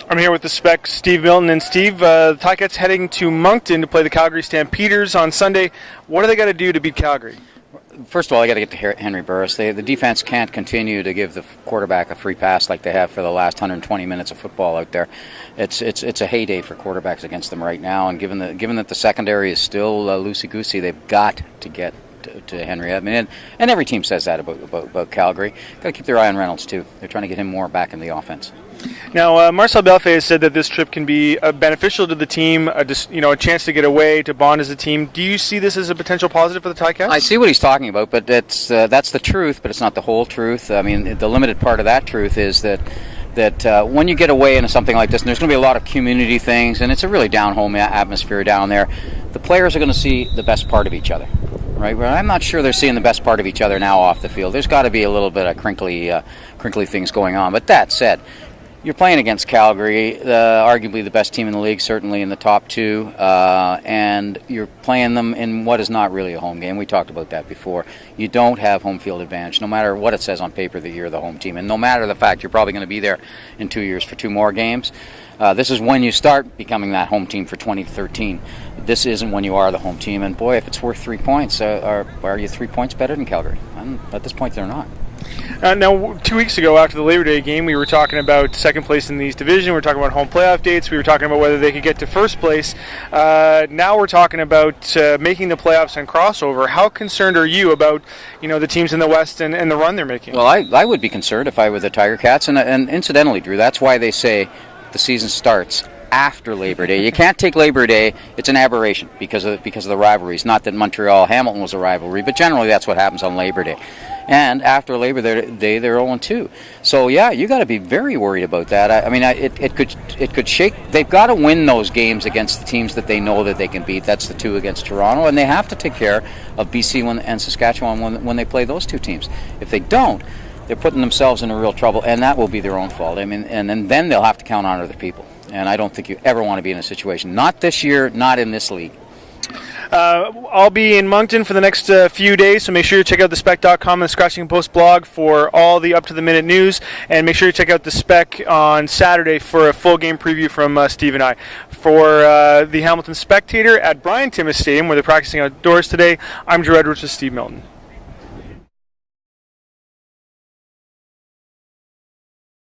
I'm here with the Spec, Steve Milton. And Steve, the Ticats heading to Moncton to play the Calgary Stampeders on Sunday. What do they got to do to beat Calgary? First of all, I got to get to Henry Burris. The defense can't continue to give the quarterback a free pass like they have for the last 120 minutes of football out there. It's a heyday for quarterbacks against them right now, and given that the secondary is still loosey-goosey, they've got to get to Henry. I mean, and every team says that about Calgary. Got to keep their eye on Reynolds too. They're trying to get him more back in the offense. Now, Marcel Belfait has said that this trip can be beneficial to the team, a chance to get away, to bond as a team. Do you see this as a potential positive for the Ticats? I see what he's talking about, but that's the truth, but it's not the whole truth. I mean, the limited part of that truth is that when you get away into something like this, and there's going to be a lot of community things, and it's a really down-home atmosphere down there, the players are going to see the best part of each other. Right, well, I'm not sure they're seeing the best part of each other now off the field. There's got to be a little bit of crinkly things going on. But that said, you're playing against Calgary, arguably the best team in the league, certainly in the top two, and you're playing them in what is not really a home game. We talked about that before. You don't have home field advantage, no matter what it says on paper that you're the home team, and no matter the fact you're probably going to be there in 2 years for 2 more games. This is when you start becoming that home team for 2013. This isn't when you are the home team, and boy, if it's worth 3 points, are you 3 points better than Calgary? At this point, they're not. Now, 2 weeks ago after the Labor Day game, we were talking about second place in the East Division. We were talking about home playoff dates. We were talking about whether they could get to first place. Now we're talking about making the playoffs and crossover. How concerned are you about the teams in the West and the run they're making? Well, I would be concerned if I were the Tiger Cats, and incidentally, Drew, that's why they say the season starts after Labor Day. You can't take Labor Day. It's an aberration because of the rivalries. Not that Montreal-Hamilton was a rivalry, but generally that's what happens on Labor Day. And after Labor Day, they're 0-2. So yeah, you got to be very worried about that. It could shake. They've got to win those games against the teams that they know that they can beat. That's the 2 against Toronto, and they have to take care of BC and Saskatchewan when they play those 2 teams. If they don't, they're putting themselves into real trouble, and that will be their own fault. I mean, and then they'll have to count on other people. And I don't think you ever want to be in a situation. Not this year, not in this league. I'll be in Moncton for the next few days, so make sure you check out thespec.com and the Scratching Post blog for all the up-to-the-minute news, and make sure you check out the Spec on Saturday for a full game preview from Steve and I. For the Hamilton Spectator at Brian Timmins Stadium, where they're practicing outdoors today, I'm Drew Edwards with Steve Milton.